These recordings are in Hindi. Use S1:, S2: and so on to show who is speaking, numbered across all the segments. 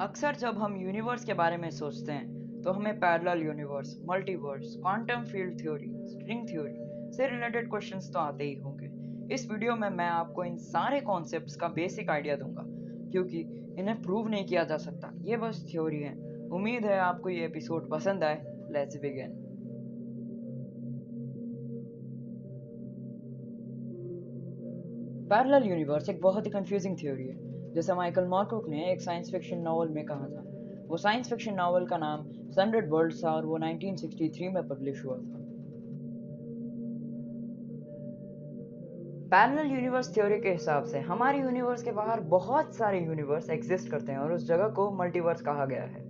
S1: अक्सर जब हम यूनिवर्स के बारे में सोचते हैं तो हमें parallel universe, multiverse, quantum field theory, string theory से रिलेटेड क्वेश्चंस तो आते ही होंगे। इस वीडियो में मैं आपको इन सारे कॉन्सेप्ट्स का बेसिक आइडिया दूंगा, क्योंकि इन्हें प्रूव नहीं किया जा सकता, ये बस थ्योरी है। उम्मीद है आपको ये एपिसोड पसंद आए। Let's begin. पैरेलल यूनिवर्स एक बहुत ही कंफ्यूजिंग थ्योरी है। जैसे माइकल मॉर्कॉक ने एक साइंस फिक्शन नॉवल में कहा था। वो साइंस फिक्शन नॉवल का नाम सनडेड वर्ल्ड्स था और वो 1963 में पब्लिश हुआ था। पैरेलल यूनिवर्स थ्योरी के हिसाब से हमारे यूनिवर्स के बाहर बहुत सारे यूनिवर्स एग्जिस्ट करते हैं और उस जगह को मल्टीवर्स कहा गया है।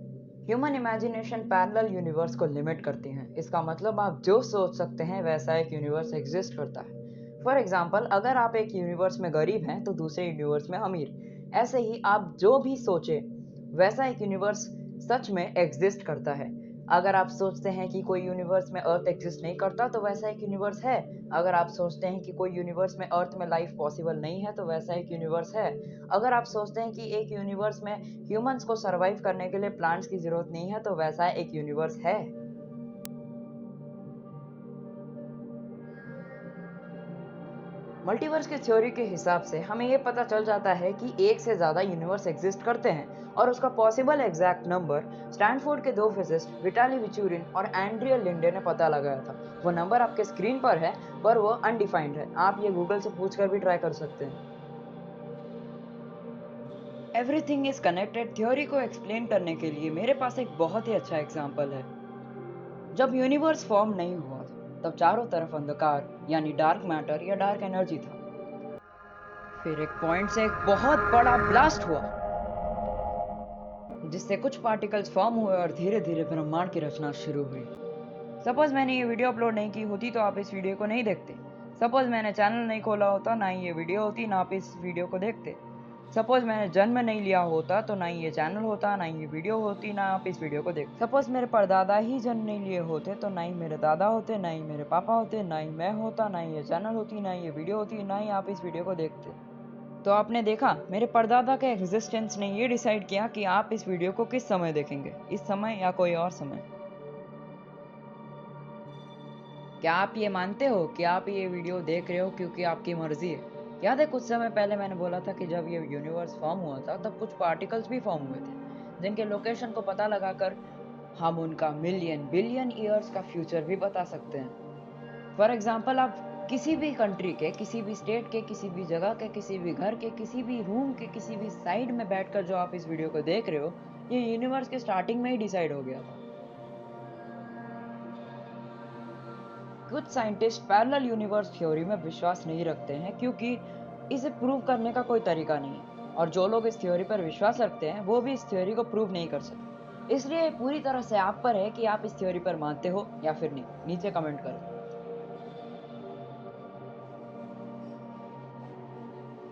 S1: ह्यूमन इमेजिनेशन पैरेलल यूनिवर्स को लिमिट करती है। इसका मतलब आप जो सोच सकते हैं वैसा एक यूनिवर्स एग्जिस्ट करता है। फॉर एग्जाम्पल, अगर आप एक यूनिवर्स में गरीब हैं तो दूसरे यूनिवर्स में अमीर। ऐसे ही आप जो भी सोचे वैसा एक यूनिवर्स सच में एग्जिस्ट करता है। अगर आप सोचते हैं कि कोई यूनिवर्स में अर्थ एग्जिस्ट नहीं करता तो वैसा एक यूनिवर्स है। अगर आप सोचते हैं कि कोई यूनिवर्स में अर्थ में लाइफ पॉसिबल नहीं है तो वैसा एक यूनिवर्स है। अगर आप सोचते हैं कि एक यूनिवर्स में ह्यूमंस को सरवाइव करने के लिए प्लांट्स की जरूरत नहीं है तो वैसा एक यूनिवर्स है। मल्टीवर्स की थ्योरी के हिसाब से हमें यह पता चल जाता है कि एक से ज्यादा यूनिवर्स एग्जिस्ट करते हैं और उसका पॉसिबल एग्जैक्ट नंबर स्टैनफोर्ड के दो फिजिस्ट विटाली विचूरिन और एंड्रिया लिंडे ने पता लगाया था। वो नंबर आपके स्क्रीन पर है, पर वो अनडिफाइंड है। आप ये गूगल से पूछकर भी ट्राई कर सकते हैं। एवरीथिंग इज कनेक्टेड थ्योरी को एक्सप्लेन करने के लिए मेरे पास एक बहुत ही अच्छा एग्जाम्पल है। जब यूनिवर्स फॉर्म नहीं हुआ तब चारों तरफ अंधकार यानी डार्क मैटर या डार्क एनर्जी था। फिर एक पॉइंट से एक बहुत बड़ा ब्लास्ट हुआ जिससे कुछ पार्टिकल्स फॉर्म हुए और धीरे धीरे ब्रह्मांड की रचना शुरू हुई। सपोज मैंने ये वीडियो अपलोड नहीं की होती तो आप इस वीडियो को नहीं देखते। सपोज मैंने चैनल नहीं खोला होता, ना ही ये वीडियो होती, ना आप इस वीडियो को देखते। सपोज मैंने जन्म नहीं लिया होता तो ना ही ये चैनल होता, ना ही ये वीडियो होती, ना आप इस वीडियो को देखते। सपोज मेरे परदादा ही जन्म नहीं लिए होते तो ना ही मेरे दादा होते, ना ही मेरे पापा होते, ना ही मैं होता, ना ही ये चैनल होती, ना ही ये वीडियो होती, ना ही आप इस वीडियो को देखते। तो आपने देखा, मेरे परदादा के एग्जिस्टेंस ने ये डिसाइड किया कि आप इस वीडियो को किस समय देखेंगे, इस समय या कोई और समय। क्या आप ये मानते हो कि आप ये वीडियो देख रहे हो क्योंकि आपकी मर्जी है? याद है कुछ समय पहले मैंने बोला था कि जब ये यूनिवर्स फॉर्म हुआ था तब कुछ पार्टिकल्स भी फॉर्म हुए थे जिनके लोकेशन को पता लगाकर हम उनका मिलियन बिलियन ईयर्स का फ्यूचर भी बता सकते हैं। फॉर एग्जाम्पल, आप किसी भी कंट्री के, किसी भी स्टेट के, किसी भी जगह के, किसी भी घर के, किसी भी रूम के, किसी भी साइड में बैठकर जो आप इस वीडियो को देख रहे हो, ये यूनिवर्स के स्टार्टिंग में ही डिसाइड हो गया था। कुछ साइंटिस्ट पैरेलल यूनिवर्स थ्योरी में विश्वास नहीं रखते हैं क्योंकि इसे प्रूव करने का कोई तरीका नहीं है, और जो लोग इस थ्योरी पर विश्वास रखते हैं वो भी इस थ्योरी को प्रूव नहीं कर सकते। इसलिए ये पूरी तरह से आप पर है कि आप इस थ्योरी पर मानते हो या फिर नहीं। नीचे कमेंट करें।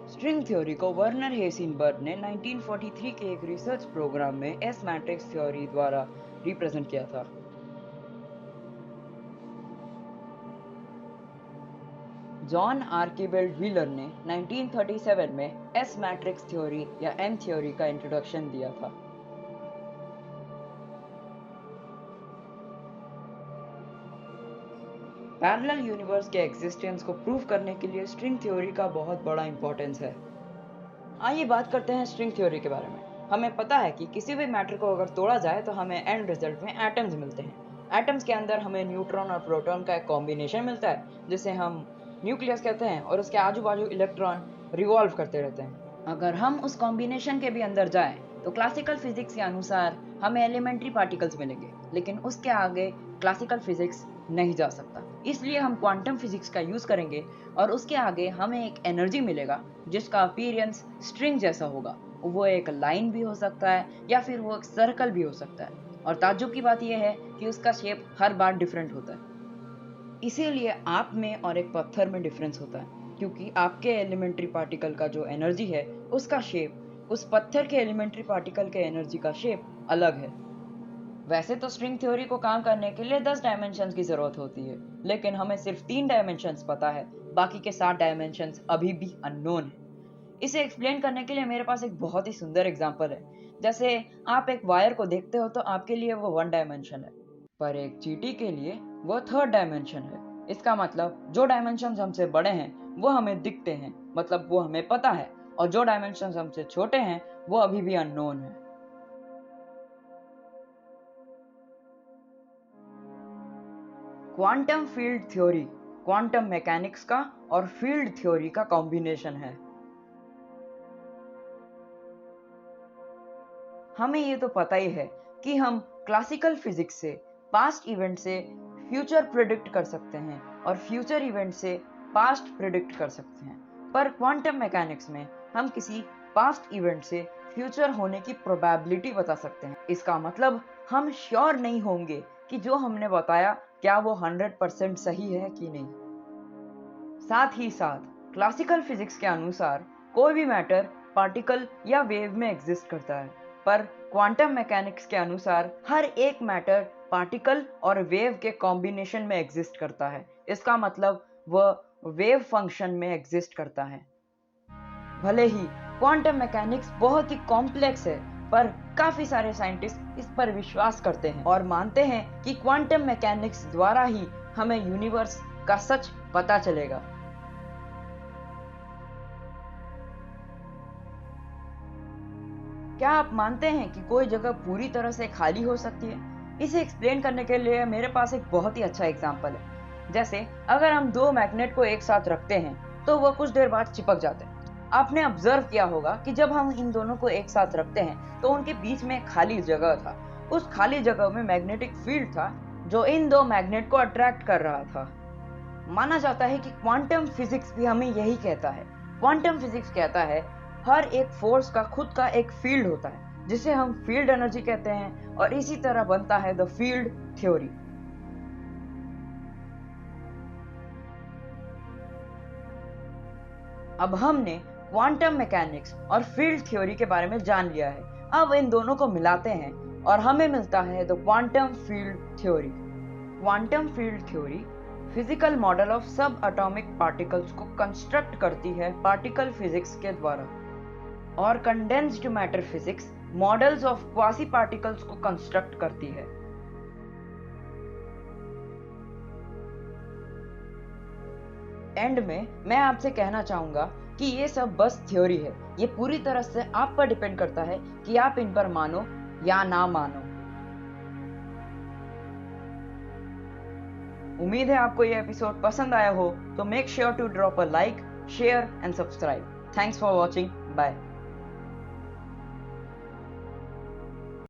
S1: स्ट्रिंग थ्योरी को वर्नर हेसिनबर्ग ने 1943 के एक रिसर्च प्रोग्राम में एस मैट्रिक्स थ्योरी द्वारा रिप्रेजेंट किया था। जॉन आर्किबेल्ड व्हीलर ने 1937 में एस मैट्रिक्स थ्योरी या एम थ्योरी का इंट्रोडक्शन दिया था। पैरेलल यूनिवर्स के एग्जिस्टेंस को प्रूव करने के लिए स्ट्रिंग थ्योरी का बहुत बड़ा इंपॉर्टेंस है। आइए बात करते हैं स्ट्रिंग थ्योरी के बारे में। हमें पता है कि किसी भी मैटर को अगर तोड़ा जाए तो हमें एंड रिजल्ट में एटम्स मिलते हैं। एटम्स के अंदर हमें न्यूट्रॉन और प्रोटॉन का एक कॉम्बिनेशन मिलता है जिसे हम न्यूक्लियस कहते हैं, और उसके आजू बाजू इलेक्ट्रॉन रिवॉल्व करते रहते हैं। अगर हम उस कॉम्बिनेशन के भी अंदर जाएं तो क्लासिकल फिजिक्स के अनुसार हमें एलिमेंट्री पार्टिकल्स मिलेंगे, लेकिन उसके आगे क्लासिकल फिजिक्स नहीं जा सकता। इसलिए हम क्वांटम फिजिक्स का यूज करेंगे और उसके आगे हमें एक एनर्जी मिलेगा जिसका अपीयरेंस स्ट्रिंग जैसा होगा। वो एक लाइन भी हो सकता है या फिर वो एक सर्कल भी हो सकता है, और ताज्जुब की बात यह है कि उसका शेप हर बार डिफरेंट होता है। इसीलिए आप में और एक पत्थर में डिफरेंस होता है, क्योंकि आपके एलिमेंट्री पार्टिकल का जो एनर्जी है उसका शेप उस पत्थर के एलिमेंट्री पार्टिकल के एनर्जी का शेप अलग है। वैसे तो स्ट्रिंग थ्योरी को काम करने के लिए 10 डायमेंशंस की जरूरत होती है, लेकिन हमें सिर्फ 3 डायमेंशंस पता है। बाकी के 7 डायमेंशंस अभी भी अननोन है। इसे एक्सप्लेन करने के लिए मेरे पास एक बहुत ही सुंदर एग्जांपल है। जैसे आप एक वायर को देखते हो तो आपके लिए वो 1 डायमेंशन है, पर एक चींटी के लिए वो 3rd डायमेंशन है। इसका मतलब जो डायमेंशन हमसे बड़े हैं वो हमें दिखते हैं, मतलब वो हमें पता है, और जो डायमेंशन हमसे छोटे हैं वो अभी भी अननोन है। Quantum field theory quantum mechanics का और फील्ड थ्योरी का कॉम्बिनेशन है। हमें ये तो पता ही है कि हम क्लासिकल फिजिक्स से पास्ट इवेंट से फ्यूचर प्रिडिक्ट कर सकते हैं और फ्यूचर इवेंट से पास्ट प्रिडिक्ट कर सकते हैं, पर क्वांटम मैकेनिक्स में हम किसी पास्ट इवेंट से फ्यूचर होने की प्रोबेबिलिटी बता सकते हैं। इसका मतलब हम श्योर नहीं होंगे कि जो हमने बताया क्या वो 100% सही है कि नहीं। साथ ही साथ क्लासिकल फिजिक्स के अनुसार कोई भी मैटर पार्टिकल या वेव में एग्जिस्ट करता है, पर क्वांटम मैकेनिक्स के अनुसार हर एक मैटर पार्टिकल और वेव के कॉम्बिनेशन में एग्जिस्ट करता है। इसका मतलब वह वेव फंक्शन में एग्जिस्ट करता है। भले ही क्वांटम मैकेनिक्स बहुत ही कॉम्प्लेक्स है, पर काफी सारे साइंटिस्ट इस पर विश्वास करते हैं और मानते हैं कि क्वांटम मैकेनिक्स द्वारा ही हमें यूनिवर्स का सच पता चलेगा। क्या आप मानते हैं कि कोई जगह पूरी तरह से खाली हो सकती है? इसे एक्सप्लेन करने के लिए मेरे पास एक बहुत ही अच्छा एग्जांपल है। जैसे अगर हम दो मैग्नेट को एक साथ रखते हैं तो वह कुछ देर बाद चिपक जाते हैं। आपने ऑब्जर्व किया होगा कि जब हम इन दोनों को एक साथ रखते हैं तो उनके बीच में खाली जगह था। उस खाली जगह में मैग्नेटिक फील्ड था जो इन दो मैग्नेट को अट्रैक्ट कर रहा था। माना जाता है कि क्वांटम फिजिक्स भी हमें यही कहता है। क्वांटम फिजिक्स कहता है हर एक फोर्स का खुद का एक फील्ड होता है जिसे हम फील्ड एनर्जी कहते हैं, और इसी तरह बनता है द फील्ड थ्योरी। अब हमने क्वांटम मैकेनिक्स और फील्ड थ्योरी के बारे में जान लिया है। अब इन दोनों को मिलाते हैं और हमें मिलता है the quantum field theory. Quantum field theory physical model of सब एटॉमिक पार्टिकल्स को कंस्ट्रक्ट करती है पार्टिकल फिजिक्स के द्वारा, और condensed matter physics models of quasi particles को कंस्ट्रक्ट करती है। एंड में मैं आपसे कहना चाहूंगा कि ये सब बस थ्योरी है। ये पूरी तरह से आप पर डिपेंड करता है कि आप इन पर मानो या ना मानो। उम्मीद है आपको ये एपिसोड पसंद आया हो, तो make sure to drop a like, share and subscribe. Thanks for watching. Bye.